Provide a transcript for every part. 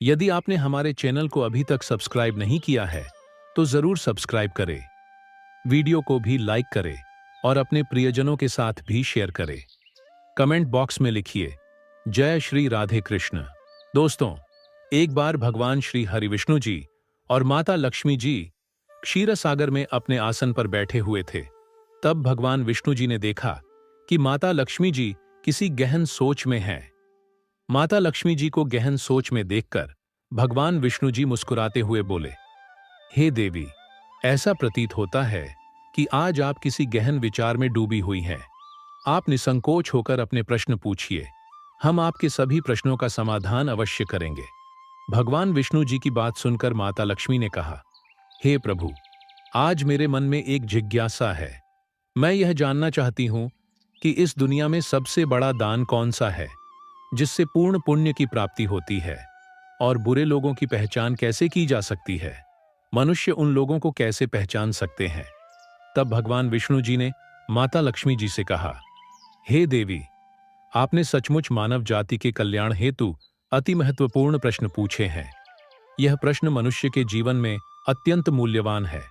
यदि आपने हमारे चैनल को अभी तक सब्सक्राइब नहीं किया है तो जरूर सब्सक्राइब करें, वीडियो को भी लाइक करें और अपने प्रियजनों के साथ भी शेयर करें। कमेंट बॉक्स में लिखिए जय श्री राधे कृष्ण। दोस्तों, एक बार भगवान श्री हरि विष्णु जी और माता लक्ष्मी जी क्षीर सागर में अपने आसन पर बैठे हुए थे। तब भगवान विष्णु जी ने देखा कि माता लक्ष्मी जी किसी गहन सोच में हैं। माता लक्ष्मी जी को गहन सोच में देखकर भगवान विष्णु जी मुस्कुराते हुए बोले, हे देवी, ऐसा प्रतीत होता है कि आज आप किसी गहन विचार में डूबी हुई हैं। आप निसंकोच होकर अपने प्रश्न पूछिए, हम आपके सभी प्रश्नों का समाधान अवश्य करेंगे। भगवान विष्णु जी की बात सुनकर माता लक्ष्मी ने कहा, हे प्रभु, आज मेरे मन में एक जिज्ञासा है। मैं यह जानना चाहती हूं कि इस दुनिया में सबसे बड़ा दान कौन सा है जिससे पूर्ण पुण्य की प्राप्ति होती है, और बुरे लोगों की पहचान कैसे की जा सकती है? मनुष्य उन लोगों को कैसे पहचान सकते हैं? तब भगवान विष्णु जी ने माता लक्ष्मी जी से कहा, हे देवी, आपने सचमुच मानव जाति के कल्याण हेतु अति महत्वपूर्ण प्रश्न पूछे हैं। यह प्रश्न मनुष्य के जीवन में अत्यंत मूल्यवान है।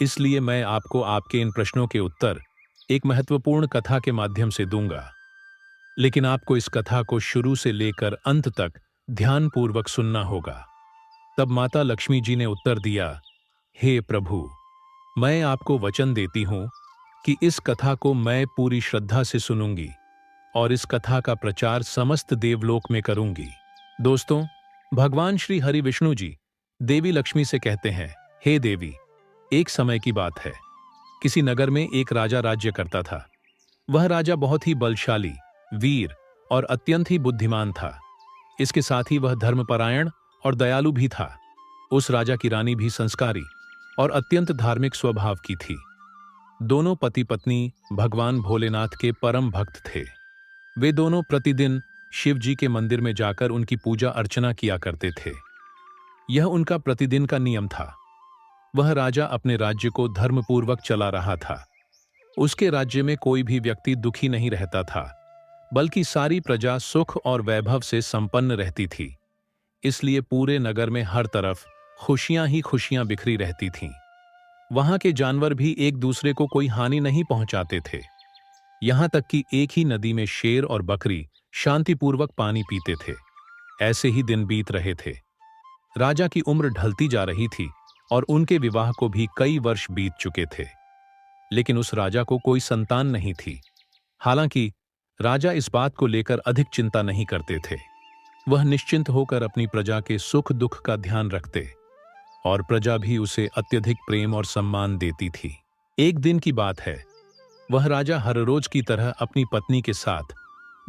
इसलिए मैं आपको आपके इन प्रश्नों के उत्तर एक महत्वपूर्ण कथा के माध्यम से दूंगा। लेकिन आपको इस कथा को शुरू से लेकर अंत तक ध्यानपूर्वक सुनना होगा। तब माता लक्ष्मी जी ने उत्तर दिया, हे प्रभु, मैं आपको वचन देती हूं कि इस कथा को मैं पूरी श्रद्धा से सुनूंगी और इस कथा का प्रचार समस्त देवलोक में करूंगी। दोस्तों, भगवान श्री हरि विष्णु जी देवी लक्ष्मी से कहते हैं, हे देवी, एक समय की बात है। किसी नगर में एक राजा राज्य करता था। वह राजा बहुत ही बलशाली, वीर और अत्यंत ही बुद्धिमान था। इसके साथ ही वह धर्मपरायण और दयालु भी था। उस राजा की रानी भी संस्कारी और अत्यंत धार्मिक स्वभाव की थी। दोनों पति पत्नी भगवान भोलेनाथ के परम भक्त थे। वे दोनों प्रतिदिन शिव जी के मंदिर में जाकर उनकी पूजा अर्चना किया करते थे। यह उनका प्रतिदिन का नियम था। वह राजा अपने राज्य को धर्मपूर्वक चला रहा था। उसके राज्य में कोई भी व्यक्ति दुखी नहीं रहता था, बल्कि सारी प्रजा सुख और वैभव से संपन्न रहती थी। इसलिए पूरे नगर में हर तरफ खुशियां ही खुशियां बिखरी रहती थीं। वहां के जानवर भी एक दूसरे को कोई हानि नहीं पहुंचाते थे। यहां तक कि एक ही नदी में शेर और बकरी शांतिपूर्वक पानी पीते थे। ऐसे ही दिन बीत रहे थे। राजा की उम्र ढलती जा रही थी और उनके विवाह को भी कई वर्ष बीत चुके थे। लेकिन उस राजा को कोई संतान नहीं थी। हालांकि राजा इस बात को लेकर अधिक चिंता नहीं करते थे। वह निश्चिंत होकर अपनी प्रजा के सुख दुख का ध्यान रखते और प्रजा भी उसे अत्यधिक प्रेम और सम्मान देती थी। एक दिन की बात है, वह राजा हर रोज की तरह अपनी पत्नी के साथ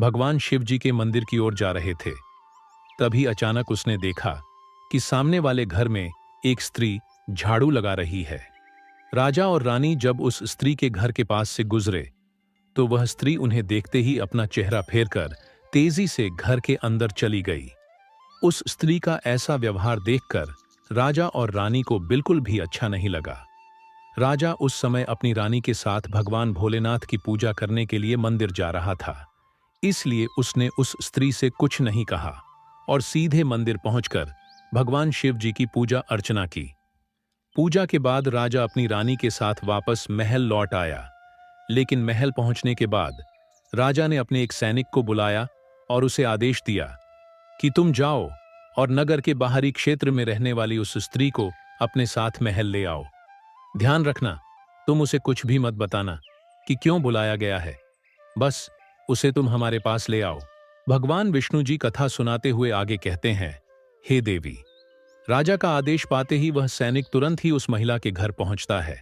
भगवान शिव जी के मंदिर की ओर जा रहे थे। तभी अचानक उसने देखा कि सामने वाले घर में एक स्त्री झाड़ू लगा रही है। राजा और रानी जब उस स्त्री के घर के पास से गुजरे तो वह स्त्री उन्हें देखते ही अपना चेहरा फेरकर तेजी से घर के अंदर चली गई। उस स्त्री का ऐसा व्यवहार देखकर राजा और रानी को बिल्कुल भी अच्छा नहीं लगा। राजा उस समय अपनी रानी के साथ भगवान भोलेनाथ की पूजा करने के लिए मंदिर जा रहा था। इसलिए उसने उस स्त्री से कुछ नहीं कहा और सीधे मंदिर पहुंचकर भगवान शिव जी की पूजा अर्चना की। पूजा के बाद राजा अपनी रानी के साथ वापस महल लौट आया। लेकिन महल पहुंचने के बाद राजा ने अपने एक सैनिक को बुलाया और उसे आदेश दिया कि तुम जाओ और नगर के बाहरी क्षेत्र में रहने वाली उस स्त्री को अपने साथ महल ले आओ। ध्यान रखना, तुम उसे कुछ भी मत बताना कि क्यों बुलाया गया है। बस उसे तुम हमारे पास ले आओ। भगवान विष्णु जी कथा सुनाते हुए आगे कहते हैं, हे देवी, राजा का आदेश पाते ही वह सैनिक तुरंत ही उस महिला के घर पहुंचता है।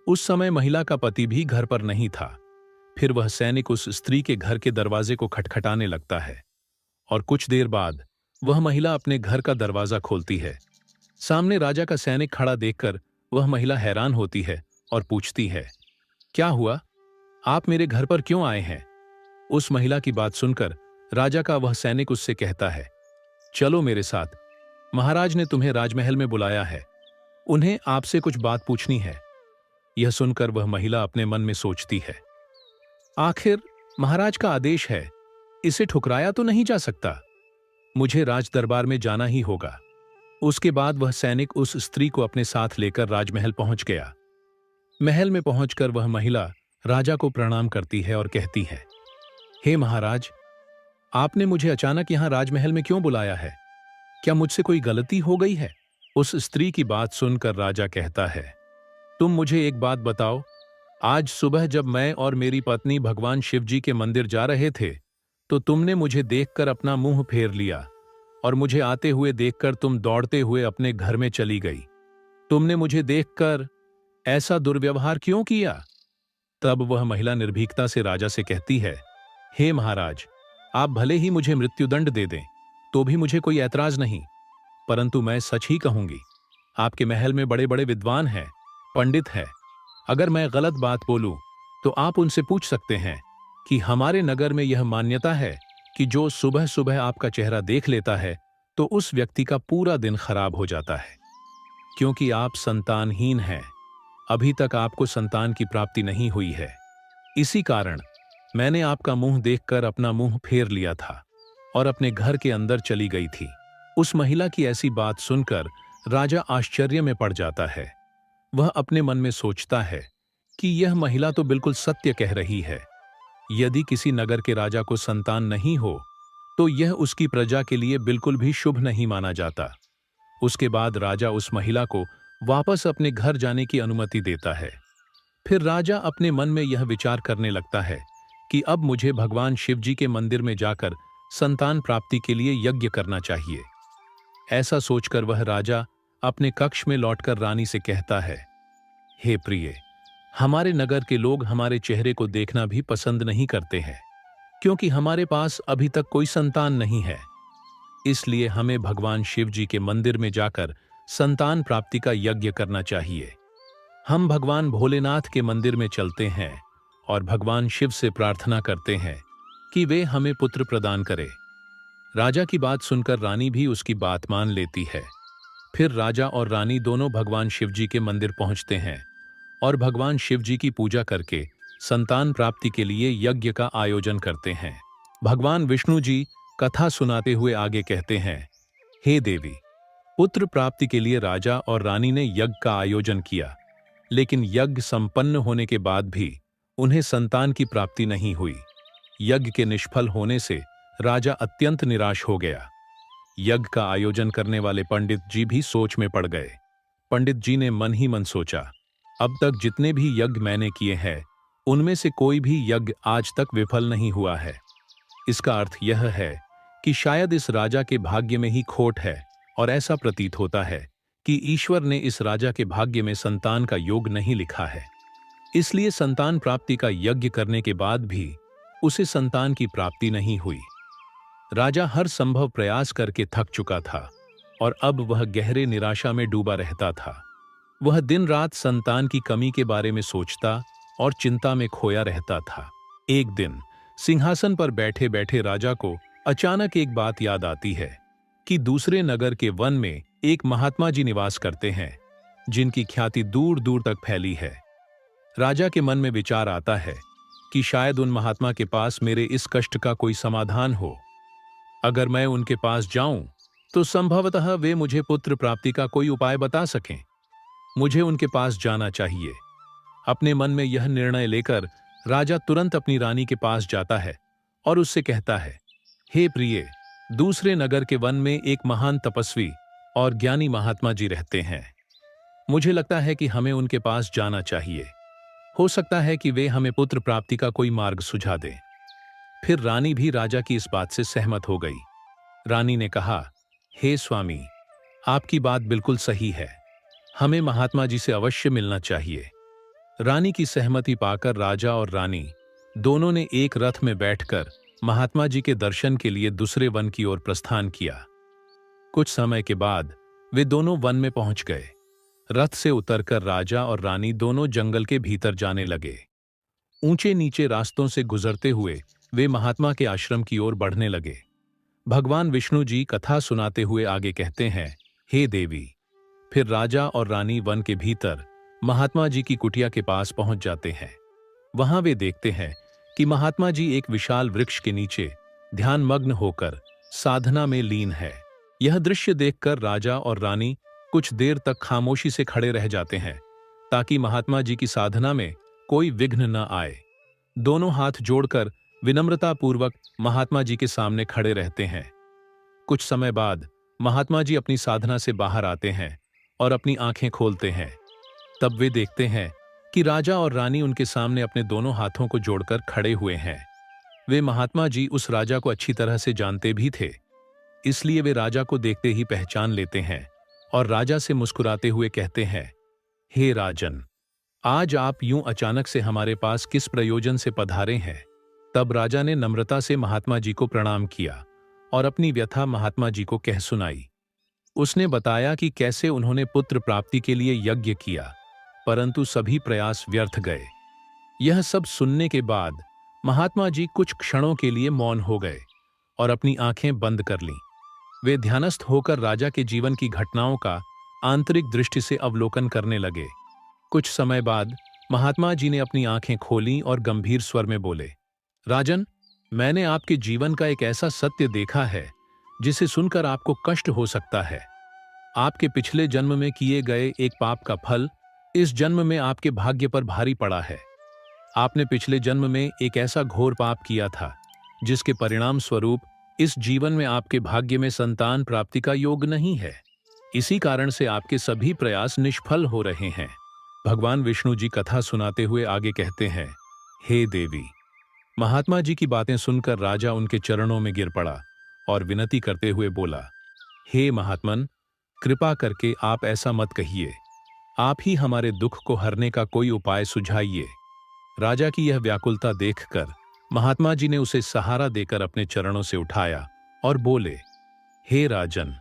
उस समय महिला का पति भी घर पर नहीं था। फिर वह सैनिक उस स्त्री के घर के दरवाजे को खटखटाने लगता है और कुछ देर बाद वह महिला अपने घर का दरवाजा खोलती है। सामने राजा का सैनिक खड़ा देखकर वह महिला हैरान होती है और पूछती है, क्या हुआ? आप मेरे घर पर क्यों आए हैं? उस महिला की बात सुनकर राजा का वह सैनिक उससे कहता है, चलो मेरे साथ, महाराज ने तुम्हें राजमहल में बुलाया है। उन्हें आपसे कुछ बात पूछनी है। यह सुनकर वह महिला अपने मन में सोचती है, आखिर महाराज का आदेश है, इसे ठुकराया तो नहीं जा सकता। मुझे राज दरबार में जाना ही होगा। उसके बाद वह सैनिक उस स्त्री को अपने साथ लेकर राजमहल पहुंच गया। महल में पहुंचकर वह महिला राजा को प्रणाम करती है और कहती है, हे महाराज, आपने मुझे अचानक यहां राजमहल में क्यों बुलाया है? क्या मुझसे कोई गलती हो गई है? उस स्त्री की बात सुनकर राजा कहता है, तुम मुझे एक बात बताओ, आज सुबह जब मैं और मेरी पत्नी भगवान शिव जी के मंदिर जा रहे थे, तो तुमने मुझे देखकर अपना मुंह फेर लिया और मुझे आते हुए देखकर तुम दौड़ते हुए अपने घर में चली गई। तुमने मुझे देखकर ऐसा दुर्व्यवहार क्यों किया? तब वह महिला निर्भीकता से राजा से कहती है, हे महाराज, आप भले ही मुझे मृत्युदंड दे दें तो भी मुझे कोई ऐतराज नहीं, परंतु मैं सच ही कहूंगी। आपके महल में बड़े बड़े विद्वान हैं, पंडित हैं। अगर मैं गलत बात बोलूं तो आप उनसे पूछ सकते हैं कि हमारे नगर में यह मान्यता है कि जो सुबह सुबह आपका चेहरा देख लेता है तो उस व्यक्ति का पूरा दिन खराब हो जाता है। क्योंकि आप संतानहीन हैं, अभी तक आपको संतान की प्राप्ति नहीं हुई है, इसी कारण मैंने आपका मुंह देखकर अपना मुंह फेर लिया था और अपने घर के अंदर चली गई थी। उस महिला की ऐसी बात सुनकर राजा आश्चर्य में पड़ जाता है। वह अपने मन में सोचता है कि यह महिला तो बिल्कुल सत्य कह रही है। यदि किसी नगर के राजा को संतान नहीं हो तो यह उसकी प्रजा के लिए बिल्कुल भी शुभ नहीं माना जाता। उसके बाद राजा उस महिला को वापस अपने घर जाने की अनुमति देता है। फिर राजा अपने मन में यह विचार करने लगता है कि अब मुझे भगवान शिव जी के मंदिर में जाकर संतान प्राप्ति के लिए यज्ञ करना चाहिए। ऐसा सोचकर वह राजा अपने कक्ष में लौटकर रानी से कहता है, हे प्रिय, हमारे नगर के लोग हमारे चेहरे को देखना भी पसंद नहीं करते हैं, क्योंकि हमारे पास अभी तक कोई संतान नहीं है। इसलिए हमें भगवान शिव जी के मंदिर में जाकर संतान प्राप्ति का यज्ञ करना चाहिए। हम भगवान भोलेनाथ के मंदिर में चलते हैं और भगवान शिव से प्रार्थना करते हैं कि वे हमें पुत्र प्रदान करें। राजा की बात सुनकर रानी भी उसकी बात मान लेती है। फिर राजा और रानी दोनों भगवान शिव जी के मंदिर पहुंचते हैं और भगवान शिव जी की पूजा करके संतान प्राप्ति के लिए यज्ञ का आयोजन करते हैं। भगवान विष्णु जी कथा सुनाते हुए आगे कहते हैं, हे देवी, पुत्र प्राप्ति के लिए राजा और रानी ने यज्ञ का आयोजन किया, लेकिन यज्ञ संपन्न होने के बाद भी उन्हें संतान की प्राप्ति नहीं हुई। यज्ञ के निष्फल होने से राजा अत्यंत निराश हो गया। यज्ञ का आयोजन करने वाले पंडित जी भी सोच में पड़ गए। पंडित जी ने मन ही मन सोचा, अब तक जितने भी यज्ञ मैंने किए हैं उनमें से कोई भी यज्ञ आज तक विफल नहीं हुआ है। इसका अर्थ यह है कि शायद इस राजा के भाग्य में ही खोट है और ऐसा प्रतीत होता है कि ईश्वर ने इस राजा के भाग्य में संतान का योग नहीं लिखा है। इसलिए संतान प्राप्ति का यज्ञ करने के बाद भी उसे संतान की प्राप्ति नहीं हुई। राजा हर संभव प्रयास करके थक चुका था और अब वह गहरे निराशा में डूबा रहता था। वह दिन रात संतान की कमी के बारे में सोचता और चिंता में खोया रहता था। एक दिन सिंहासन पर बैठे बैठे राजा को अचानक एक बात याद आती है कि दूसरे नगर के वन में एक महात्मा जी निवास करते हैं, जिनकी ख्याति दूर दूर तक फैली है। राजा के मन में विचार आता है कि शायद उन महात्मा के पास मेरे इस कष्ट का कोई समाधान हो। अगर मैं उनके पास जाऊं तो संभवतः वे मुझे पुत्र प्राप्ति का कोई उपाय बता सकें। मुझे उनके पास जाना चाहिए। अपने मन में यह निर्णय लेकर राजा तुरंत अपनी रानी के पास जाता है और उससे कहता है, हे प्रिय, दूसरे नगर के वन में एक महान तपस्वी और ज्ञानी महात्मा जी रहते हैं। मुझे लगता है कि हमें उनके पास जाना चाहिए। हो सकता है कि वे हमें पुत्र प्राप्ति का कोई मार्ग सुझा दें। फिर रानी भी राजा की इस बात से सहमत हो गई। रानी ने कहा, हे स्वामी, आपकी बात बिल्कुल सही है, हमें महात्मा जी से अवश्य मिलना चाहिए। रानी की सहमति पाकर राजा और रानी दोनों ने एक रथ में बैठकर महात्मा जी के दर्शन के लिए दूसरे वन की ओर प्रस्थान किया। कुछ समय के बाद वे दोनों वन में पहुंच गए। रथ से उतरकर राजा और रानी दोनों जंगल के भीतर जाने लगे। ऊंचे नीचे रास्तों से गुजरते हुए वे महात्मा के आश्रम की ओर बढ़ने लगे। भगवान विष्णु जी कथा सुनाते हुए आगे कहते हैं, हे देवी। फिर राजा और रानी वन के भीतर महात्मा जी की कुटिया के पास पहुंच जाते हैं। वहां वे देखते हैं कि महात्मा जी एक विशाल वृक्ष के नीचे ध्यानमग्न होकर साधना में लीन है। यह दृश्य देखकर राजा और रानी कुछ देर तक खामोशी से खड़े रह जाते हैं, ताकि महात्मा जी की साधना में कोई विघ्न न आए। दोनों हाथ जोड़कर विनम्रता पूर्वक महात्मा जी के सामने खड़े रहते हैं। कुछ समय बाद महात्मा जी अपनी साधना से बाहर आते हैं और अपनी आंखें खोलते हैं। तब वे देखते हैं कि राजा और रानी उनके सामने अपने दोनों हाथों को जोड़कर खड़े हुए हैं। वे महात्मा जी उस राजा को अच्छी तरह से जानते भी थे, इसलिए वे राजा को देखते ही पहचान लेते हैं और राजा से मुस्कुराते हुए कहते हैं, हे राजन, आज आप यूं अचानक से हमारे पास किस प्रयोजन से पधारे हैं? तब राजा ने नम्रता से महात्मा जी को प्रणाम किया और अपनी व्यथा महात्मा जी को कह सुनाई। उसने बताया कि कैसे उन्होंने पुत्र प्राप्ति के लिए यज्ञ किया, परंतु सभी प्रयास व्यर्थ गए। यह सब सुनने के बाद महात्मा जी कुछ क्षणों के लिए मौन हो गए और अपनी आंखें बंद कर लीं। वे ध्यानस्थ होकर राजा के जीवन की घटनाओं का आंतरिक दृष्टि से अवलोकन करने लगे। कुछ समय बाद महात्मा जी ने अपनी आंखें खोलीं और गंभीर स्वर में बोले, राजन, मैंने आपके जीवन का एक ऐसा सत्य देखा है जिसे सुनकर आपको कष्ट हो सकता है। आपके पिछले जन्म में किए गए एक पाप का फल इस जन्म में आपके भाग्य पर भारी पड़ा है। आपने पिछले जन्म में एक ऐसा घोर पाप किया था जिसके परिणाम स्वरूप इस जीवन में आपके भाग्य में संतान प्राप्ति का योग नहीं है। इसी कारण से आपके सभी प्रयास निष्फल हो रहे हैं। भगवान विष्णु जी कथा सुनाते हुए आगे कहते हैं, हे देवी। महात्मा जी की बातें सुनकर राजा उनके चरणों में गिर पड़ा और विनती करते हुए बोला, हे महात्मन, कृपा करके आप ऐसा मत कहिए। आप ही हमारे दुख को हरने का कोई उपाय सुझाइए। राजा की यह व्याकुलता देखकर महात्मा जी ने उसे सहारा देकर अपने चरणों से उठाया और बोले, हे राजन,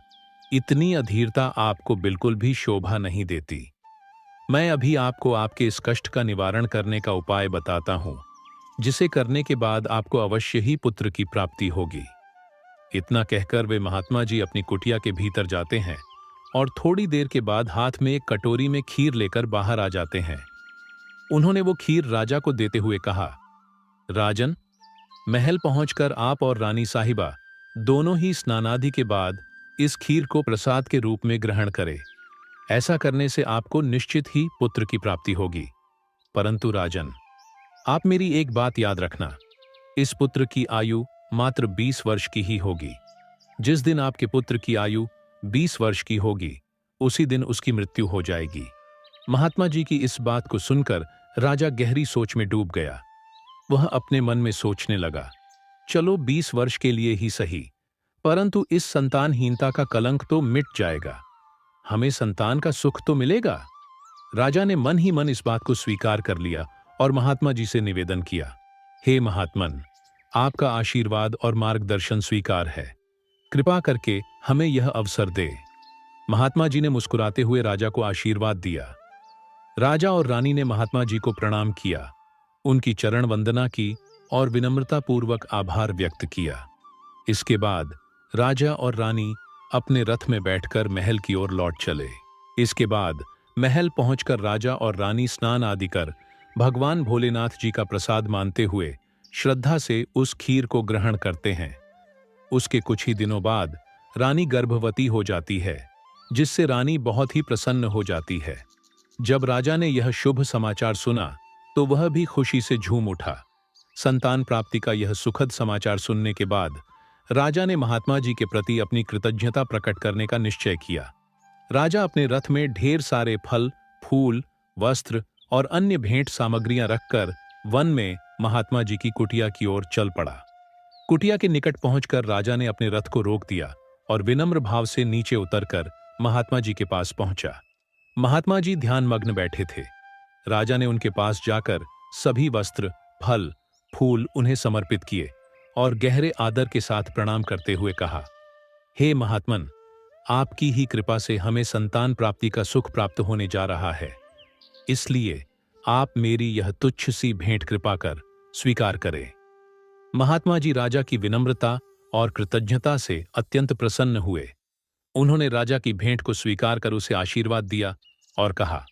इतनी अधीरता आपको बिल्कुल भी शोभा नहीं देती। मैं अभी आपको आपके इस कष्ट का निवारण करने का उपाय बताता हूं, जिसे करने के बाद आपको अवश्य ही पुत्र की प्राप्ति होगी। इतना कहकर वे महात्मा जी अपनी कुटिया के भीतर जाते हैं और थोड़ी देर के बाद हाथ में एक कटोरी में खीर लेकर बाहर आ जाते हैं। उन्होंने वो खीर राजा को देते हुए कहा, राजन, महल पहुंचकर आप और रानी साहिबा दोनों ही स्नानादि के बाद इस खीर को प्रसाद के रूप में ग्रहण करें। ऐसा करने से आपको निश्चित ही पुत्र की प्राप्ति होगी। परंतु राजन, आप मेरी एक बात याद रखना, इस पुत्र की आयु मात्र 20 वर्ष की ही होगी। जिस दिन आपके पुत्र की आयु 20 वर्ष की होगी, उसी दिन उसकी मृत्यु हो जाएगी। महात्मा जी की इस बात को सुनकर राजा गहरी सोच में डूब गया। वह अपने मन में सोचने लगा, चलो 20 वर्ष के लिए ही सही, परंतु इस संतानहीनता का कलंक तो मिट जाएगा, हमें संतान का सुख तो मिलेगा। राजा ने मन ही मन इस बात को स्वीकार कर लिया और महात्मा जी से निवेदन किया, हे महात्मन, आपका आशीर्वाद और मार्गदर्शन स्वीकार है, कृपा करके हमें यह अवसर दे। महात्मा जी ने मुस्कुराते हुए राजा को आशीर्वाद दिया। राजा और रानी ने महात्मा जी को प्रणाम किया, उनकी चरण वंदना की और विनम्रतापूर्वक आभार व्यक्त किया। इसके बाद राजा और रानी अपने रथ में बैठकर महल की ओर लौट चले। इसके बाद महल पहुंचकर राजा और रानी स्नान आदि कर भगवान भोलेनाथ जी का प्रसाद मानते हुए श्रद्धा से उस खीर को ग्रहण करते हैं। उसके कुछ ही दिनों बाद रानी गर्भवती हो जाती है, जिससे रानी बहुत ही प्रसन्न हो जाती है। जब राजा ने यह शुभ समाचार सुना तो वह भी खुशी से झूम उठा। संतान प्राप्ति का यह सुखद समाचार सुनने के बाद राजा ने महात्मा जी के प्रति अपनी कृतज्ञता प्रकट करने का निश्चय किया। राजा अपने रथ में ढेर सारे फल, फूल, वस्त्र और अन्य भेंट सामग्रियां रखकर वन में महात्मा जी की कुटिया की ओर चल पड़ा। कुटिया के निकट पहुंचकर राजा ने अपने रथ को रोक दिया और विनम्र भाव से नीचे उतरकर महात्मा जी के पास पहुंचा। महात्मा जी ध्यानमग्न बैठे थे। राजा ने उनके पास जाकर सभी वस्त्र, फल, फूल उन्हें समर्पित किए और गहरे आदर के साथ प्रणाम करते हुए कहा, हे महात्मन, आपकी ही कृपा से हमें संतान प्राप्ति का सुख प्राप्त होने जा रहा है, इसलिए आप मेरी यह तुच्छ सी भेंट कृपा कर स्वीकार करें। महात्मा जी राजा की विनम्रता और कृतज्ञता से अत्यंत प्रसन्न हुए। उन्होंने राजा की भेंट को स्वीकार कर उसे आशीर्वाद दिया और कहा,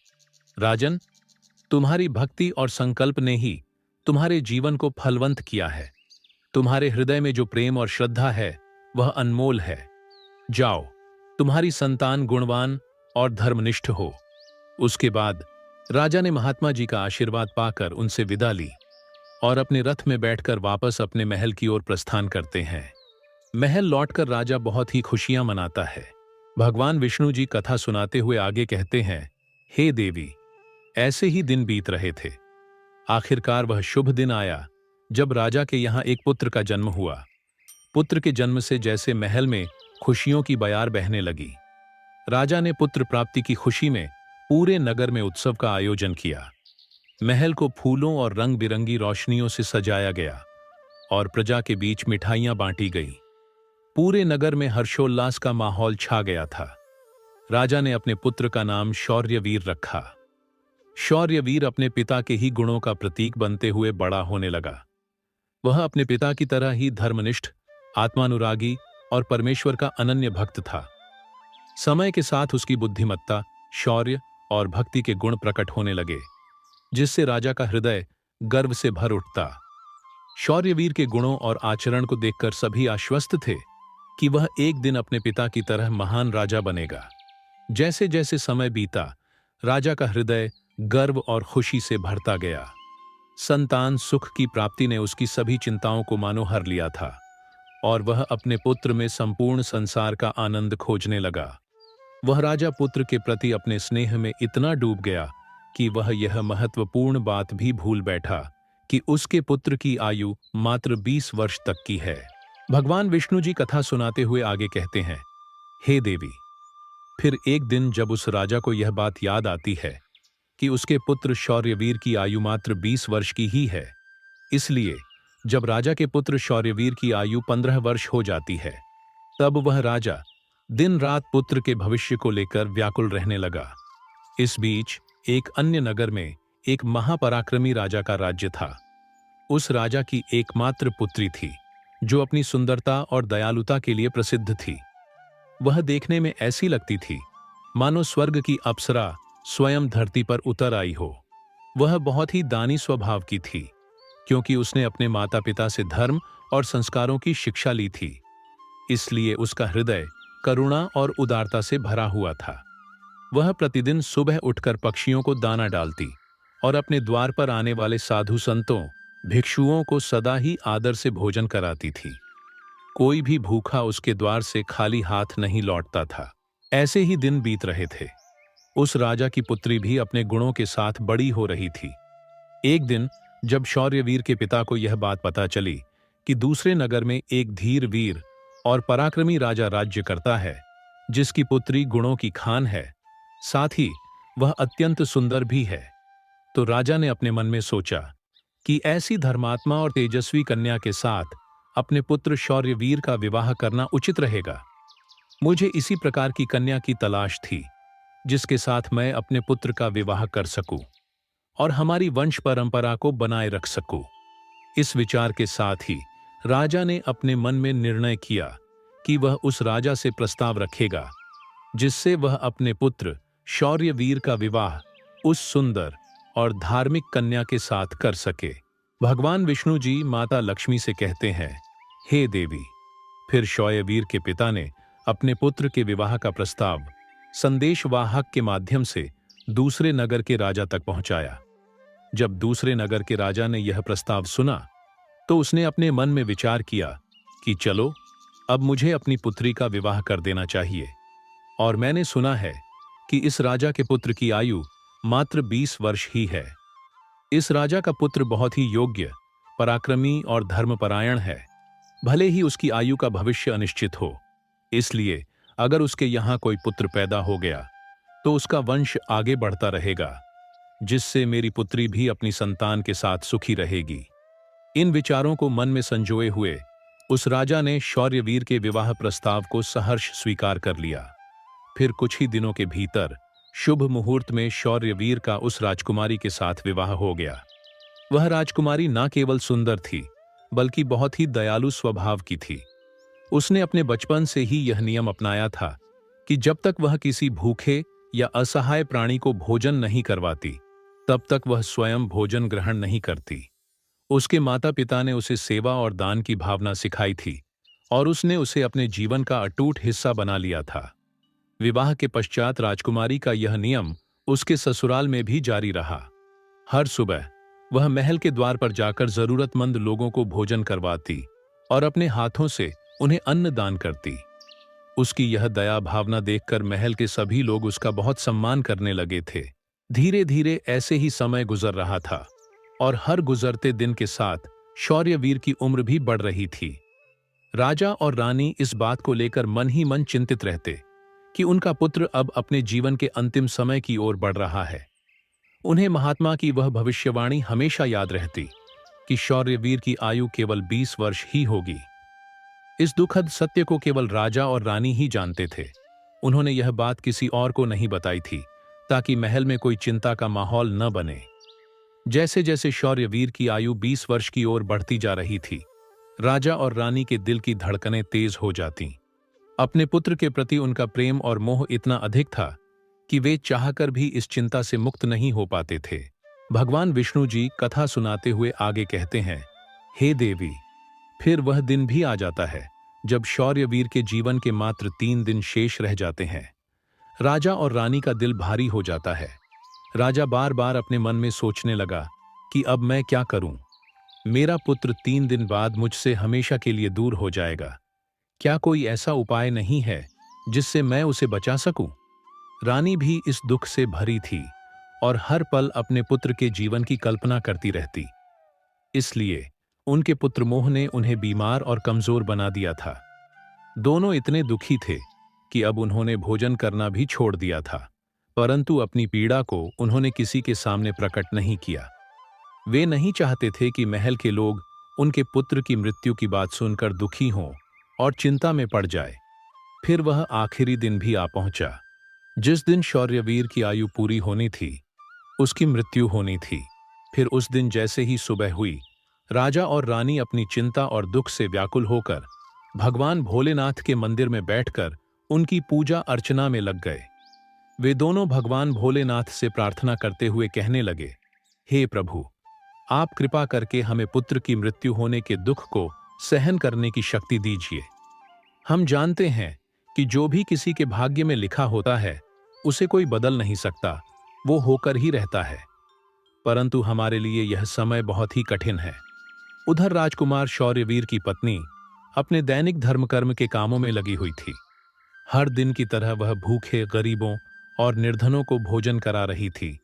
राजन, तुम्हारी भक्ति और संकल्प ने ही तुम्हारे जीवन को फलवंत किया है। तुम्हारे हृदय में जो प्रेम और श्रद्धा है वह अनमोल है। जाओ, तुम्हारी संतान गुणवान और धर्मनिष्ठ हो। उसके बाद राजा ने महात्मा जी का आशीर्वाद पाकर उनसे विदा ली और अपने रथ में बैठकर वापस अपने महल की ओर प्रस्थान करते हैं। महल लौटकर राजा बहुत ही खुशियां मनाता है। भगवान विष्णु जी कथा सुनाते हुए आगे कहते हैं, हे देवी, ऐसे ही दिन बीत रहे थे। आखिरकार वह शुभ दिन आया जब राजा के यहाँ एक पुत्र का जन्म हुआ। पुत्र के जन्म से जैसे महल में खुशियों की बयार बहने लगी। राजा ने पुत्र प्राप्ति की खुशी में पूरे नगर में उत्सव का आयोजन किया। महल को फूलों और रंग बिरंगी रोशनियों से सजाया गया और प्रजा के बीच मिठाइयां बांटी गईं। पूरे नगर में हर्षोल्लास का माहौल छा गया था। राजा ने अपने पुत्र का नाम शौर्यवीर रखा। शौर्यवीर अपने पिता के ही गुणों का प्रतीक बनते हुए बड़ा होने लगा। वह अपने पिता की तरह ही धर्मनिष्ठ, आत्मानुरागी और परमेश्वर का अनन्य भक्त था। समय के साथ उसकी बुद्धिमत्ता, शौर्य और भक्ति के गुण प्रकट होने लगे, जिससे राजा का हृदय गर्व से भर उठता। शौर्यवीर के गुणों और आचरण को देखकर सभी आश्वस्त थे कि वह एक दिन अपने पिता की तरह महान राजा बनेगा। जैसे जैसे समय बीता, राजा का हृदय गर्व और खुशी से भरता गया। संतान सुख की प्राप्ति ने उसकी सभी चिंताओं को मानो हर लिया था और वह अपने पुत्र में संपूर्ण संसार का आनंद खोजने लगा। वह राजा पुत्र के प्रति अपने स्नेह में इतना डूब गया कि वह यह महत्वपूर्ण बात भी भूल बैठा कि उसके पुत्र की आयु मात्र 20 वर्ष तक की है। भगवान विष्णु जी कथा सुनाते हुए आगे कहते हैं, हे देवी, फिर एक दिन जब उस राजा को यह बात याद आती है कि उसके पुत्र शौर्यवीर की आयु मात्र 20 वर्ष की ही है, इसलिए जब राजा के पुत्र शौर्यवीर की आयु 15 वर्ष हो जाती है, तब वह राजा दिन रात पुत्र के भविष्य को लेकर व्याकुल रहने लगा। इस बीच एक अन्य नगर में एक महापराक्रमी राजा का राज्य था। उस राजा की एकमात्र पुत्री थी, जो अपनी सुंदरता और दयालुता के लिए प्रसिद्ध थी। वह देखने में ऐसी लगती थी मानो स्वर्ग की अप्सरा स्वयं धरती पर उतर आई हो। वह बहुत ही दानी स्वभाव की थी, क्योंकि उसने अपने माता पिता से धर्म और संस्कारों की शिक्षा ली थी। इसलिए उसका हृदय करुणा और उदारता से भरा हुआ था। वह प्रतिदिन सुबह उठकर पक्षियों को दाना डालती और अपने द्वार पर आने वाले साधु संतों, भिक्षुओं को सदा ही आदर से भोजन कराती थी। कोई भी भूखा उसके द्वार से खाली हाथ नहीं लौटता था। ऐसे ही दिन बीत रहे थे। उस राजा की पुत्री भी अपने गुणों के साथ बड़ी हो रही थी। एक दिन जब शौर्यवीर के पिता को यह बात पता चली कि दूसरे नगर में एक धीर वीर और पराक्रमी राजा राज्य करता है, जिसकी पुत्री गुणों की खान है, साथ ही वह अत्यंत सुंदर भी है, तो राजा ने अपने मन में सोचा कि ऐसी धर्मात्मा और तेजस्वी कन्या के साथ अपने पुत्र शौर्यवीर का विवाह करना उचित रहेगा। मुझे इसी प्रकार की कन्या की तलाश थी, जिसके साथ मैं अपने पुत्र का विवाह कर सकूं और हमारी वंश परंपरा को बनाए रख सकूं। इस विचार के साथ ही राजा ने अपने मन में निर्णय किया कि वह उस राजा से प्रस्ताव रखेगा, जिससे वह अपने पुत्र शौर्यवीर का विवाह उस सुंदर और धार्मिक कन्या के साथ कर सके। भगवान विष्णु जी माता लक्ष्मी से कहते हैं, हे देवी, फिर शौर्यवीर के पिता ने अपने पुत्र के विवाह का प्रस्ताव संदेशवाहक के माध्यम से दूसरे नगर के राजा तक पहुंचाया। जब दूसरे नगर के राजा ने यह प्रस्ताव सुना, तो उसने अपने मन में विचार किया कि चलो, अब मुझे अपनी पुत्री का विवाह कर देना चाहिए। और मैंने सुना है कि इस राजा के पुत्र की आयु मात्र 20 वर्ष ही है। इस राजा का पुत्र बहुत ही योग्य, पराक्रमी और धर्मपरायण है। भले ही उसकी आयु का भविष्य अनिश्चित हो, इसलिए अगर उसके यहाँ कोई पुत्र पैदा हो गया तो उसका वंश आगे बढ़ता रहेगा, जिससे मेरी पुत्री भी अपनी संतान के साथ सुखी रहेगी। इन विचारों को मन में संजोए हुए उस राजा ने शौर्यवीर के विवाह प्रस्ताव को सहर्ष स्वीकार कर लिया। फिर कुछ ही दिनों के भीतर शुभ मुहूर्त में शौर्यवीर का उस राजकुमारी के साथ विवाह हो गया। वह राजकुमारी न केवल सुंदर थी, बल्कि बहुत ही दयालु स्वभाव की थी। उसने अपने बचपन से ही यह नियम अपनाया था कि जब तक वह किसी भूखे या असहाय प्राणी को भोजन नहीं करवाती, तब तक वह स्वयं भोजन ग्रहण नहीं करती। उसके माता पिता ने उसे सेवा और दान की भावना सिखाई थी और उसने उसे अपने जीवन का अटूट हिस्सा बना लिया था। विवाह के पश्चात राजकुमारी का यह नियम उसके ससुराल में भी जारी रहा। हर सुबह वह महल के द्वार पर जाकर जरूरतमंद लोगों को भोजन करवाती और अपने हाथों से उन्हें अन्न दान करती। उसकी यह दया भावना देखकर महल के सभी लोग उसका बहुत सम्मान करने लगे थे। धीरे धीरे ऐसे ही समय गुजर रहा था और हर गुजरते दिन के साथ शौर्यवीर की उम्र भी बढ़ रही थी। राजा और रानी इस बात को लेकर मन ही मन चिंतित रहते कि उनका पुत्र अब अपने जीवन के अंतिम समय की ओर बढ़ रहा है। उन्हें महात्मा की वह भविष्यवाणी हमेशा याद रहती कि शौर्यवीर की आयु केवल 20 वर्ष ही होगी। इस दुखद सत्य को केवल राजा और रानी ही जानते थे। उन्होंने यह बात किसी और को नहीं बताई थी ताकि महल में कोई चिंता का माहौल न बने। जैसे जैसे शौर्यवीर की आयु 20 वर्ष की ओर बढ़ती जा रही थी, राजा और रानी के दिल की धड़कनें तेज हो जातीं। अपने पुत्र के प्रति उनका प्रेम और मोह इतना अधिक था कि वे चाहकर भी इस चिंता से मुक्त नहीं हो पाते थे। भगवान विष्णु जी कथा सुनाते हुए आगे कहते हैं, हे देवी, फिर वह दिन भी आ जाता है जब शौर्यवीर के जीवन के मात्र 3 दिन शेष रह जाते हैं। राजा और रानी का दिल भारी हो जाता है। राजा बार बार अपने मन में सोचने लगा कि अब मैं क्या करूं? मेरा पुत्र 3 दिन बाद मुझसे हमेशा के लिए दूर हो जाएगा। क्या कोई ऐसा उपाय नहीं है जिससे मैं उसे बचा सकूं? रानी भी इस दुख से भरी थी और हर पल अपने पुत्र के जीवन की कल्पना करती रहती। इसलिए उनके पुत्र मोह ने उन्हें बीमार और कमजोर बना दिया था। दोनों इतने दुखी थे कि अब उन्होंने भोजन करना भी छोड़ दिया था, परंतु अपनी पीड़ा को उन्होंने किसी के सामने प्रकट नहीं किया। वे नहीं चाहते थे कि महल के लोग उनके पुत्र की मृत्यु की बात सुनकर दुखी हों और चिंता में पड़ जाए। फिर वह आखिरी दिन भी आ पहुंचा, जिस दिन शौर्यवीर की आयु पूरी होनी थी, उसकी मृत्यु होनी थी। फिर उस दिन जैसे ही सुबह हुई, राजा और रानी अपनी चिंता और दुख से व्याकुल होकर भगवान भोलेनाथ के मंदिर में बैठकर उनकी पूजा अर्चना में लग गए। वे दोनों भगवान भोलेनाथ से प्रार्थना करते हुए कहने लगे, हे प्रभु, आप कृपा करके हमें पुत्र की मृत्यु होने के दुख को सहन करने की शक्ति दीजिए। हम जानते हैं कि जो भी किसी के भाग्य में लिखा होता है उसे कोई बदल नहीं सकता, वो होकर ही रहता है। परंतु हमारे लिए यह समय बहुत ही कठिन है। उधर राजकुमार शौर्यवीर की पत्नी अपने दैनिक धर्मकर्म के कामों में लगी हुई थी। हर दिन की तरह वह भूखे गरीबों और निर्धनों को भोजन करा रही थी,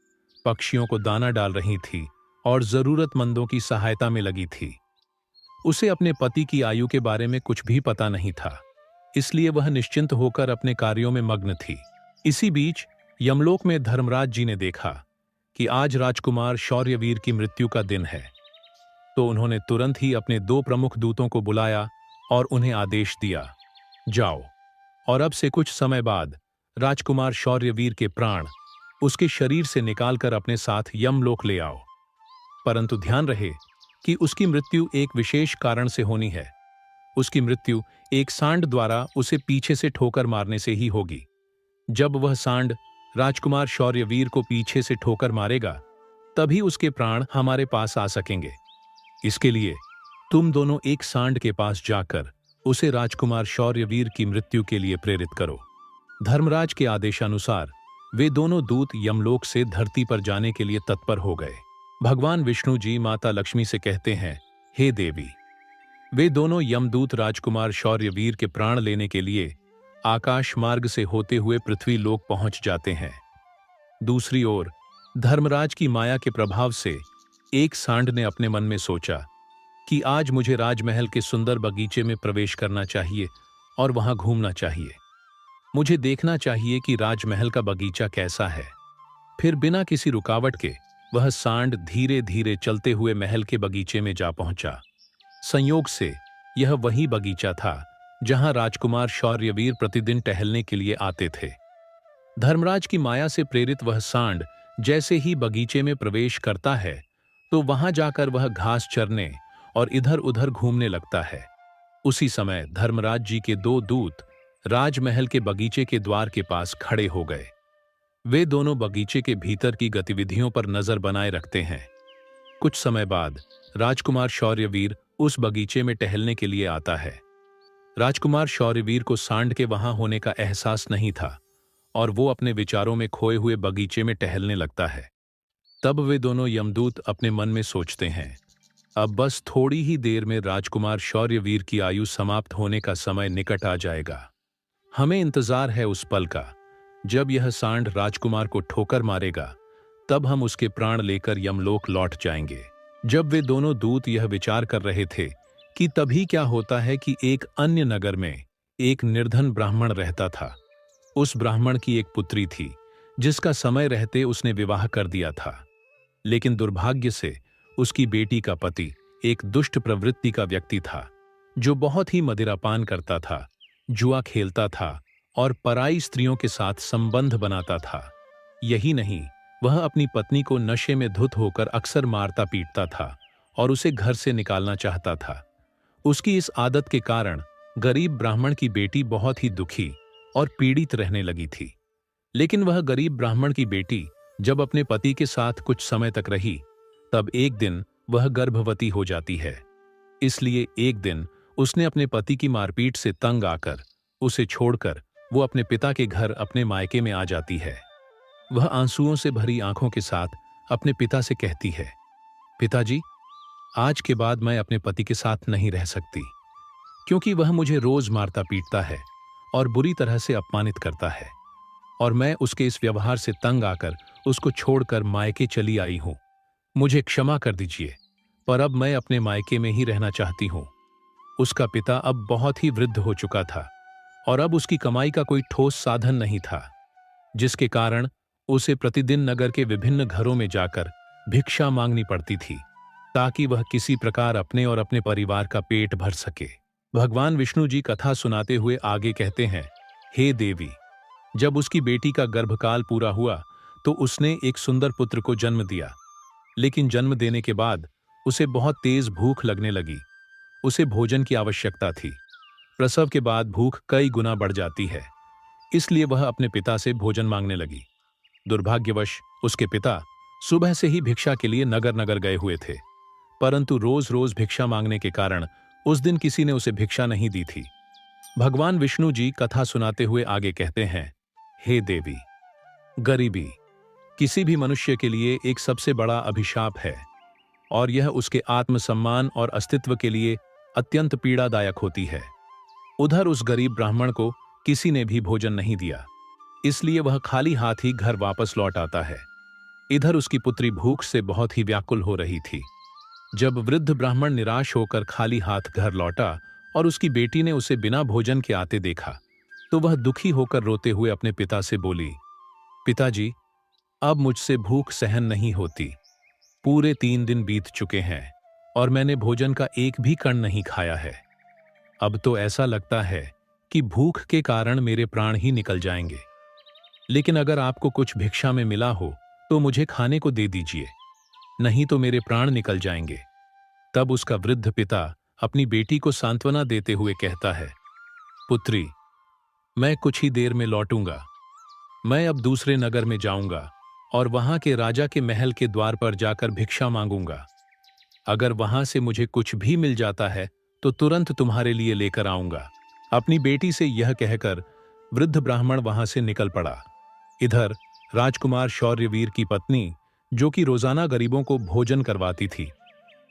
पक्षियों को दाना डाल रही थी और जरूरतमंदों की सहायता में लगी थी। उसे अपने पति की आयु के बारे में कुछ भी पता नहीं था, इसलिए वह निश्चिंत होकर अपने कार्यों में मग्न थी। इसी बीच यमलोक में धर्मराज जी ने देखा कि आज राजकुमार शौर्यवीर की मृत्यु का दिन है, तो उन्होंने तुरंत ही अपने 2 प्रमुख दूतों को बुलाया और उन्हें आदेश दिया, जाओ और अब से कुछ समय बाद राजकुमार शौर्यवीर के प्राण उसके शरीर से निकालकर अपने साथ यमलोक ले आओ। परंतु ध्यान रहे कि उसकी मृत्यु एक विशेष कारण से होनी है। उसकी मृत्यु एक सांड द्वारा उसे पीछे से ठोकर मारने से ही होगी। जब वह सांड राजकुमार शौर्यवीर को पीछे से ठोकर मारेगा, तभी उसके प्राण हमारे पास आ सकेंगे। इसके लिए तुम दोनों एक सांड के पास जाकर उसे राजकुमार शौर्यवीर की मृत्यु के लिए प्रेरित करो। धर्मराज के आदेशानुसार वे दोनों दूत यमलोक से धरती पर जाने के लिए तत्पर हो गए। भगवान विष्णु जी माता लक्ष्मी से कहते हैं, हे देवी। वे दोनों यमदूत राजकुमार शौर्यवीर के प्राण लेने के लिए आकाश मार्ग से होते हुए पृथ्वी लोक पहुंच जाते हैं। दूसरी ओर धर्मराज की माया के प्रभाव से एक सांड ने अपने मन में सोचा कि आज मुझे राजमहल के सुंदर बगीचे में प्रवेश करना चाहिए और वहां घूमना चाहिए। मुझे देखना चाहिए कि राजमहल का बगीचा कैसा है। फिर बिना किसी रुकावट के वह सांड धीरे धीरे चलते हुए महल के बगीचे में जा पहुंचा। संयोग से यह वही बगीचा था जहां राजकुमार शौर्यवीर प्रतिदिन टहलने के लिए आते थे। धर्मराज की माया से प्रेरित वह सांड जैसे ही बगीचे में प्रवेश करता है, तो वहां जाकर वह घास चरने और इधर उधर घूमने लगता है। उसी समय धर्मराज जी के 2 दूत राजमहल के बगीचे के द्वार के पास खड़े हो गए। वे दोनों बगीचे के भीतर की गतिविधियों पर नजर बनाए रखते हैं। कुछ समय बाद राजकुमार शौर्यवीर उस बगीचे में टहलने के लिए आता है। राजकुमार शौर्यवीर को सांड के वहां होने का एहसास नहीं था और वो अपने विचारों में खोए हुए बगीचे में टहलने लगता है। तब वे दोनों यमदूत अपने मन में सोचते हैं, अब बस थोड़ी ही देर में राजकुमार शौर्यवीर की आयु समाप्त होने का समय निकट आ जाएगा। हमें इंतजार है उस पल का जब यह सांड राजकुमार को ठोकर मारेगा, तब हम उसके प्राण लेकर यमलोक लौट जाएंगे। जब वे दोनों दूत यह विचार कर रहे थे कि तभी क्या होता है कि एक अन्य नगर में एक निर्धन ब्राह्मण रहता था। उस ब्राह्मण की एक पुत्री थी जिसका समय रहते उसने विवाह कर दिया था, लेकिन दुर्भाग्य से उसकी बेटी का पति एक दुष्ट प्रवृत्ति का व्यक्ति था जो बहुत ही मदिरापान करता था, जुआ खेलता था और पराई स्त्रियों के साथ संबंध बनाता था। यही नहीं, वह अपनी पत्नी को नशे में धुत होकर अक्सर मारता पीटता था और उसे घर से निकालना चाहता था। उसकी इस आदत के कारण गरीब ब्राह्मण की बेटी बहुत ही दुखी और पीड़ित रहने लगी थी। लेकिन वह गरीब ब्राह्मण की बेटी जब अपने पति के साथ कुछ समय तक रही, तब एक दिन वह गर्भवती हो जाती है। इसलिए एक दिन उसने अपने पति की मारपीट से तंग आकर उसे छोड़कर वो अपने पिता के घर अपने मायके में आ जाती है। वह आंसुओं से भरी आंखों के साथ अपने पिता से कहती है, पिताजी, आज के बाद मैं अपने पति के साथ नहीं रह सकती, क्योंकि वह मुझे रोज मारता पीटता है और बुरी तरह से अपमानित करता है, और मैं उसके इस व्यवहार से तंग आकर उसको छोड़कर मायके चली आई हूं। मुझे क्षमा कर दीजिए, पर अब मैं अपने मायके में ही रहना चाहती हूं। उसका पिता अब बहुत ही वृद्ध हो चुका था और अब उसकी कमाई का कोई ठोस साधन नहीं था, जिसके कारण उसे प्रतिदिन नगर के विभिन्न घरों में जाकर भिक्षा मांगनी पड़ती थी ताकि वह किसी प्रकार अपने और अपने परिवार का पेट भर सके। भगवान विष्णु जी कथा सुनाते हुए आगे कहते हैं, हे देवी, जब उसकी बेटी का गर्भकाल पूरा हुआ तो उसने एक सुंदर पुत्र को जन्म दिया, लेकिन जन्म देने के बाद उसे बहुत तेज भूख लगने लगी। उसे भोजन की आवश्यकता थी। प्रसव के बाद भूख कई गुना बढ़ जाती है, इसलिए वह अपने पिता से भोजन मांगने लगी। दुर्भाग्यवश उसके पिता सुबह से ही भिक्षा के लिए नगर नगर गए हुए थे, परंतु रोज रोज भिक्षा मांगने के कारण उस दिन किसी ने उसे भिक्षा नहीं दी थी। भगवान विष्णु जी कथा सुनाते हुए आगे कहते हैं, हे देवी, गरीबी किसी भी मनुष्य के लिए एक सबसे बड़ा अभिशाप है और यह उसके आत्मसम्मान और अस्तित्व के लिए अत्यंत पीड़ादायक होती है। उधर उस गरीब ब्राह्मण को किसी ने भी भोजन नहीं दिया, इसलिए वह खाली हाथ ही घर वापस लौट आता है। इधर उसकी पुत्री भूख से बहुत ही व्याकुल हो रही थी। जब वृद्ध ब्राह्मण निराश होकर खाली हाथ घर लौटा और उसकी बेटी ने उसे बिना भोजन के आते देखा, तो वह दुखी होकर रोते हुए अपने पिता से बोली, पिताजी, अब मुझसे भूख सहन नहीं होती। पूरे 3 दिन बीत चुके हैं और मैंने भोजन का एक भी कण नहीं खाया है। अब तो ऐसा लगता है कि भूख के कारण मेरे प्राण ही निकल जाएंगे। लेकिन अगर आपको कुछ भिक्षा में मिला हो तो मुझे खाने को दे दीजिए, नहीं तो मेरे प्राण निकल जाएंगे। तब उसका वृद्ध पिता अपनी बेटी को सांत्वना देते हुए कहता है, पुत्री, मैं कुछ ही देर में लौटूंगा। मैं अब दूसरे नगर में जाऊंगा और वहां के राजा के महल के द्वार पर जाकर भिक्षा मांगूंगा। अगर वहां से मुझे कुछ भी मिल जाता है तो तुरंत तुम्हारे लिए लेकर आऊंगा। अपनी बेटी से यह कहकर वृद्ध ब्राह्मण वहां से निकल पड़ा। इधर राजकुमार शौर्यवीर की पत्नी, जो कि रोजाना गरीबों को भोजन करवाती थी,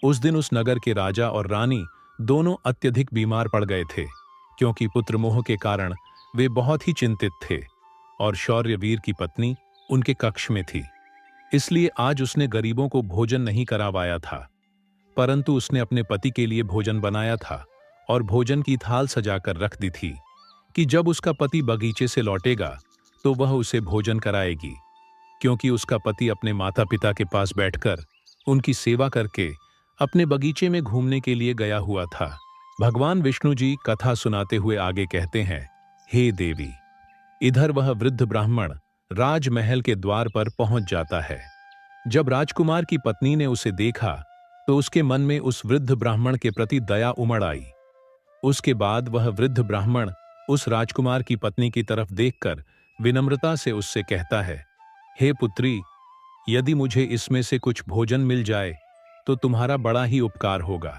उस दिन उस नगर के राजा और रानी दोनों अत्यधिक बीमार पड़ गए थे, क्योंकि पुत्र मोह के कारण वे बहुत ही चिंतित थे और शौर्यवीर की पत्नी उनके कक्ष में थी। इसलिए आज उसने गरीबों को भोजन नहीं करवाया था, परंतु उसने अपने पति के लिए भोजन बनाया था और भोजन की थाल सजाकर रख दी थी कि जब उसका पति बगीचे से लौटेगा तो वह उसे भोजन कराएगी, क्योंकि उसका पति अपने माता पिता के पास बैठकर उनकी सेवा करके अपने बगीचे में घूमने के लिए गया हुआ था। भगवान विष्णु जी कथा सुनाते हुए आगे कहते हैं, हे देवी, इधर वह वृद्ध ब्राह्मण राजमहल के द्वार पर पहुंच जाता है। जब राजकुमार की पत्नी ने उसे देखा तो उसके मन में उस वृद्ध ब्राह्मण के प्रति दया उमड़ आई। उसके बाद वह वृद्ध ब्राह्मण उस राजकुमार की पत्नी की तरफ देखकर विनम्रता से उससे कहता है, हे पुत्री, यदि मुझे इसमें से कुछ भोजन मिल जाए तो तुम्हारा बड़ा ही उपकार होगा।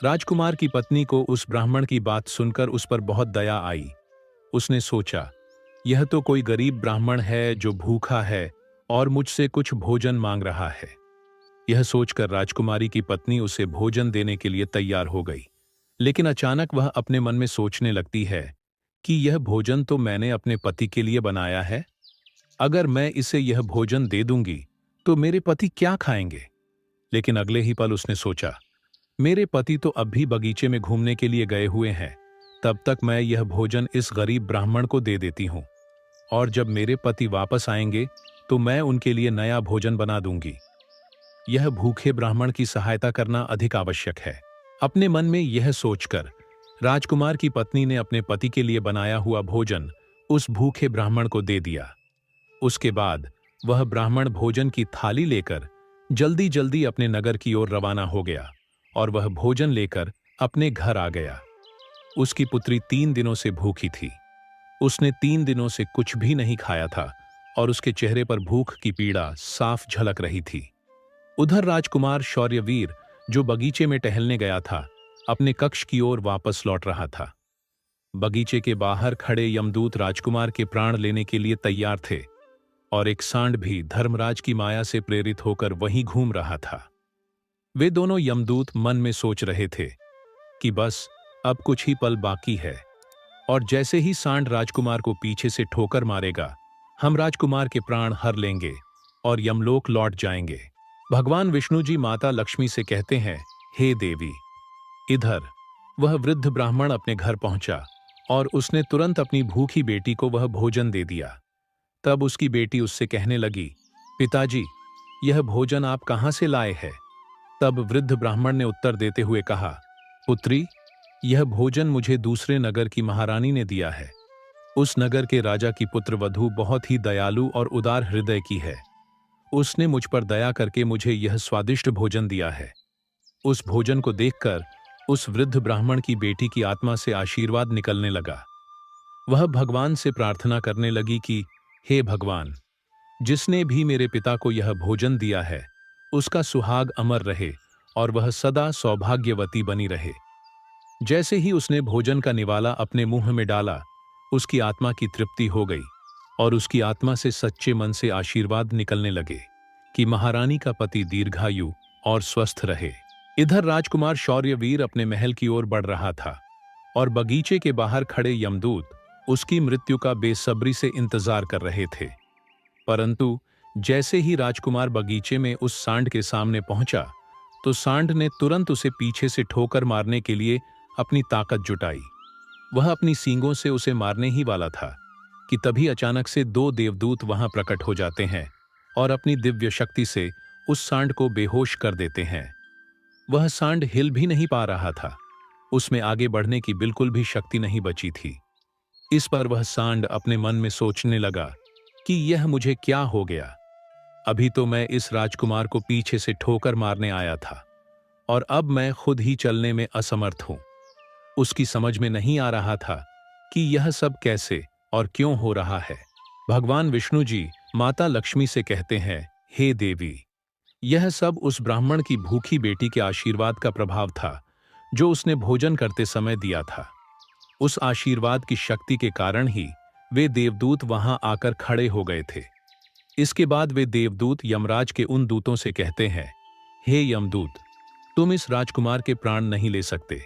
राजकुमार की पत्नी को उस ब्राह्मण की बात सुनकर उस पर बहुत दया आई। उसने सोचा, यह तो कोई गरीब ब्राह्मण है जो भूखा है और मुझसे कुछ भोजन मांग रहा है। यह सोचकर राजकुमारी की पत्नी उसे भोजन देने के लिए तैयार हो गई। लेकिन अचानक वह अपने मन में सोचने लगती है कि यह भोजन तो मैंने अपने पति के लिए बनाया है। अगर मैं इसे यह भोजन दे दूंगी तो मेरे पति क्या खाएंगे। लेकिन अगले ही पल उसने सोचा, मेरे पति तो अब भी बगीचे में घूमने के लिए गए हुए हैं, तब तक मैं यह भोजन इस गरीब ब्राह्मण को दे देती हूं, और जब मेरे पति वापस आएंगे तो मैं उनके लिए नया भोजन बना दूंगी। यह भूखे ब्राह्मण की सहायता करना अधिक आवश्यक है। अपने मन में यह सोचकर राजकुमार की पत्नी ने अपने पति के लिए बनाया हुआ भोजन उस भूखे ब्राह्मण को दे दिया। उसके बाद वह ब्राह्मण भोजन की थाली लेकर जल्दी जल्दी अपने नगर की ओर रवाना हो गया और वह भोजन लेकर अपने घर आ गया। उसकी पुत्री 3 दिनों से भूखी थी। उसने 3 दिनों से कुछ भी नहीं खाया था और उसके चेहरे पर भूख की पीड़ा साफ झलक रही थी। उधर राजकुमार शौर्यवीर, जो बगीचे में टहलने गया था, अपने कक्ष की ओर वापस लौट रहा था। बगीचे के बाहर खड़े यमदूत राजकुमार के प्राण लेने के लिए तैयार थे और एक सांड भी धर्मराज की माया से प्रेरित होकर वहीं घूम रहा था। वे दोनों यमदूत मन में सोच रहे थे कि बस अब कुछ ही पल बाकी है और जैसे ही सांड राजकुमार को पीछे से ठोकर मारेगा, हम राजकुमार के प्राण हर लेंगे और यमलोक लौट जाएंगे। भगवान विष्णु जी माता लक्ष्मी से कहते हैं, हे देवी। इधर वह वृद्ध ब्राह्मण अपने घर पहुंचा और उसने तुरंत अपनी भूखी बेटी को वह भोजन दे दिया। तब उसकी बेटी उससे कहने लगी, पिताजी, यह भोजन आप कहां से लाए हैं? तब वृद्ध ब्राह्मण ने उत्तर देते हुए कहा, पुत्री, यह भोजन मुझे दूसरे नगर की महारानी ने दिया है। उस नगर के राजा की पुत्रवधू बहुत ही दयालु और उदार हृदय की है। उसने मुझ पर दया करके मुझे यह स्वादिष्ट भोजन दिया है। उस भोजन को देखकर उस वृद्ध ब्राह्मण की बेटी की आत्मा से आशीर्वाद निकलने लगा। वह भगवान से प्रार्थना करने लगी कि हे भगवान, जिसने भी मेरे पिता को यह भोजन दिया है, उसका सुहाग अमर रहे और वह सदा सौभाग्यवती बनी रहे। जैसे ही उसने भोजन का निवाला अपने मुंह में डाला, उसकी आत्मा की तृप्ति हो गई और उसकी आत्मा से सच्चे मन से आशीर्वाद निकलने लगे कि महारानी का पति दीर्घायु और स्वस्थ रहे। इधर राजकुमार शौर्यवीर अपने महल की ओर बढ़ रहा था और बगीचे के बाहर खड़े यमदूत उसकी मृत्यु का बेसब्री से इंतजार कर रहे थे। परंतु जैसे ही राजकुमार बगीचे में उस सांड के सामने पहुंचा, तो सांड ने तुरंत उसे पीछे से ठोकर मारने के लिए अपनी ताकत जुटाई। वह अपनी सींगों से उसे मारने ही वाला था कि तभी अचानक से 2 देवदूत वहां प्रकट हो जाते हैं और अपनी दिव्य शक्ति से उस सांड को बेहोश कर देते हैं। वह सांड हिल भी नहीं पा रहा था। उसमें आगे बढ़ने की बिल्कुल भी शक्ति नहीं बची थी। इस पर वह सांड अपने मन में सोचने लगा कि यह मुझे क्या हो गया। अभी तो मैं इस राजकुमार को पीछे से ठोकर मारने आया था और अब मैं खुद ही चलने में असमर्थ हूं। उसकी समझ में नहीं आ रहा था कि यह सब कैसे और क्यों हो रहा है। भगवान विष्णु जी माता लक्ष्मी से कहते हैं, हे देवी, यह सब उस ब्राह्मण की भूखी बेटी के आशीर्वाद का प्रभाव था जो उसने भोजन करते समय दिया था। उस आशीर्वाद की शक्ति के कारण ही वे देवदूत वहां आकर खड़े हो गए थे। इसके बाद वे देवदूत यमराज के उन दूतों से कहते हैं, हे यमदूत, तुम इस राजकुमार के प्राण नहीं ले सकते।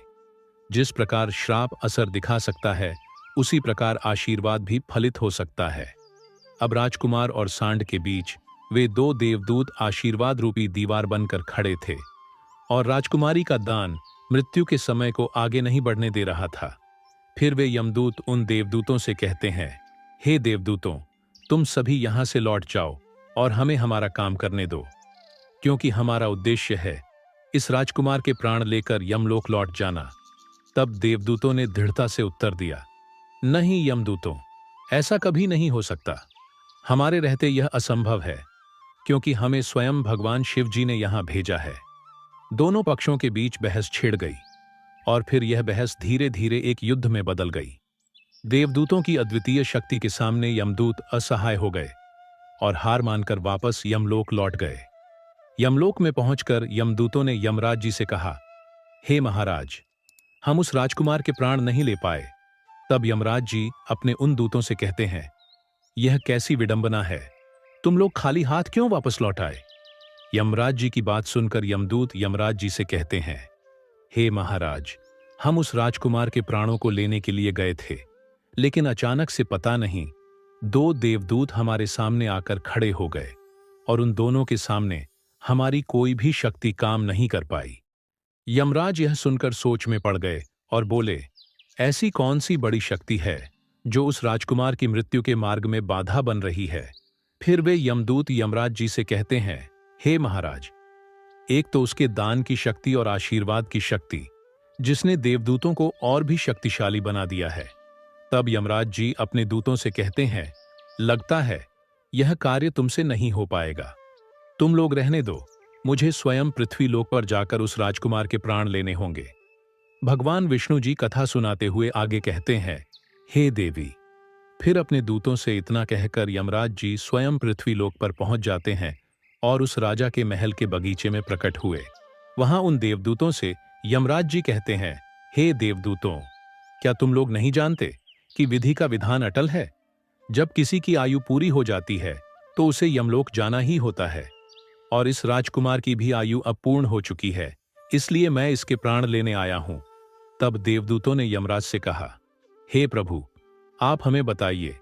जिस प्रकार श्राप असर दिखा सकता है, उसी प्रकार आशीर्वाद भी फलित हो सकता है। अब राजकुमार और सांड के बीच वे 2 देवदूत आशीर्वाद रूपी दीवार बनकर खड़े थे और राजकुमारी का दान मृत्यु के समय को आगे नहीं बढ़ने दे रहा था। फिर वे यमदूत उन देवदूतों से कहते हैं, हे देवदूतों, तुम सभी यहां से लौट जाओ और हमें हमारा काम करने दो, क्योंकि हमारा उद्देश्य है इस राजकुमार के प्राण लेकर यमलोक लौट जाना। तब देवदूतों ने दृढ़ता से उत्तर दिया, नहीं यमदूतों, ऐसा कभी नहीं हो सकता। हमारे रहते यह असंभव है, क्योंकि हमें स्वयं भगवान शिव जी ने यहां भेजा है। दोनों पक्षों के बीच बहस छिड़ गई और फिर यह बहस धीरे धीरे एक युद्ध में बदल गई। देवदूतों की अद्वितीय शक्ति के सामने यमदूत असहाय हो गए और हार मानकर वापस यमलोक लौट गए। यमलोक में पहुंचकर यमदूतों ने यमराज जी से कहा, हे महाराज, हम उस राजकुमार के प्राण नहीं ले पाए। तब यमराज जी अपने उन दूतों से कहते हैं, यह कैसी विडंबना है, तुम लोग खाली हाथ क्यों वापस लौट आए? यमराज जी की बात सुनकर यमदूत यमराज जी से कहते हैं, हे महाराज, हम उस राजकुमार के प्राणों को लेने के लिए गए थे, लेकिन अचानक से पता नहीं दो देवदूत हमारे सामने आकर खड़े हो गए और उन दोनों के सामने हमारी कोई भी शक्ति काम नहीं कर पाई। यमराज यह सुनकर सोच में पड़ गए और बोले, ऐसी कौन सी बड़ी शक्ति है जो उस राजकुमार की मृत्यु के मार्ग में बाधा बन रही है? फिर वे यमदूत यमराज जी से कहते हैं, हे महाराज, एक तो उसके दान की शक्ति और आशीर्वाद की शक्ति, जिसने देवदूतों को और भी शक्तिशाली बना दिया है। तब यमराज जी अपने दूतों से कहते हैं, लगता है यह कार्य तुमसे नहीं हो पाएगा, तुम लोग रहने दो, मुझे स्वयं पृथ्वी लोक पर जाकर उस राजकुमार के प्राण लेने होंगे। भगवान विष्णु जी कथा सुनाते हुए आगे कहते हैं, हे देवी। फिर अपने दूतों से इतना कहकर यमराज जी स्वयं पृथ्वी लोक पर पहुंच जाते हैं और उस राजा के महल के बगीचे में प्रकट हुए। वहां उन देवदूतों से यमराज जी कहते हैं, हे देवदूतों, क्या तुम लोग नहीं जानते कि विधि का विधान अटल है? जब किसी की आयु पूरी हो जाती है तो उसे यमलोक जाना ही होता है, और इस राजकुमार की भी आयु अब पूर्ण हो चुकी है, इसलिए मैं इसके प्राण लेने आया हूं। तब देवदूतों ने यमराज से कहा, हे प्रभु, आप हमें बताइए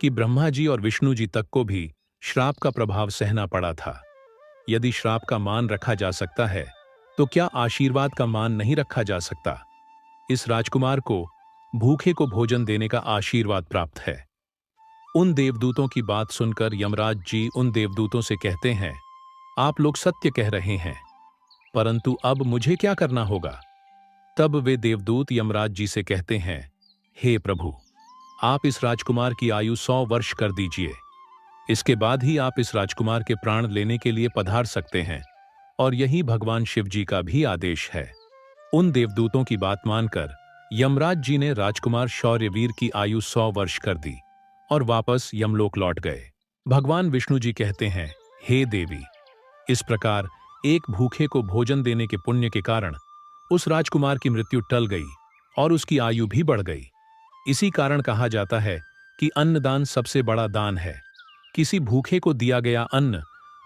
कि ब्रह्मा जी और विष्णु जी तक को भी श्राप का प्रभाव सहना पड़ा था। यदि श्राप का मान रखा जा सकता है तो क्या आशीर्वाद का मान नहीं रखा जा सकता? इस राजकुमार को भूखे को भोजन देने का आशीर्वाद प्राप्त है। उन देवदूतों की बात सुनकर यमराज जी उन देवदूतों से कहते हैं, आप लोग सत्य कह रहे हैं, परंतु अब मुझे क्या करना होगा? तब वे देवदूत यमराज जी से कहते हैं, हे प्रभु, आप इस राजकुमार की आयु 100 वर्ष कर दीजिए। इसके बाद ही आप इस राजकुमार के प्राण लेने के लिए पधार सकते हैं, और यही भगवान शिव जी का भी आदेश है। उन देवदूतों की बात मानकर यमराज जी ने राजकुमार शौर्यवीर की आयु 100 वर्ष कर दी और वापस यमलोक लौट गए। भगवान विष्णु जी कहते हैं, हे देवी, इस प्रकार एक भूखे को भोजन देने के पुण्य के कारण उस राजकुमार की मृत्यु टल गई और उसकी आयु भी बढ़ गई। इसी कारण कहा जाता है कि अन्नदान सबसे बड़ा दान है। किसी भूखे को दिया गया अन्न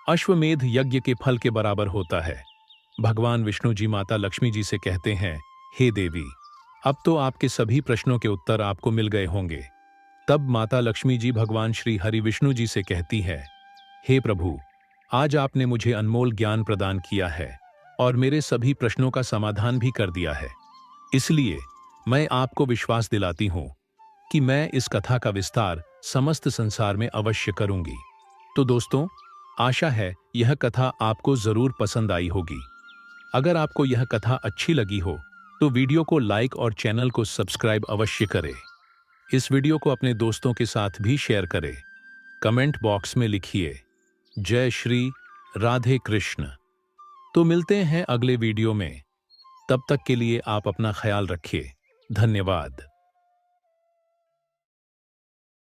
अश्वमेध यज्ञ के फल के बराबर होता है। भगवान विष्णु जी माता लक्ष्मी जी से कहते हैं, हे देवी, अब तो आपके सभी प्रश्नों के उत्तर आपको मिल गए होंगे। तब माता लक्ष्मी जी भगवान श्री हरि विष्णु जी से कहती है, हे प्रभु, आज आपने मुझे अनमोल ज्ञान प्रदान किया है और मेरे सभी प्रश्नों का समाधान भी कर दिया है। इसलिए मैं आपको विश्वास दिलाती हूं कि मैं इस कथा का विस्तार समस्त संसार में अवश्य करूंगी। तो दोस्तों, आशा है यह कथा आपको जरूर पसंद आई होगी। अगर आपको यह कथा अच्छी लगी हो तो वीडियो को लाइक और चैनल को सब्सक्राइब अवश्य करें। इस वीडियो को अपने दोस्तों के साथ भी शेयर करें। कमेंट बॉक्स में लिखिए, जय श्री राधे कृष्ण। तो मिलते हैं अगले वीडियो में। तब तक के लिए आप अपना ख्याल रखिए। धन्यवाद।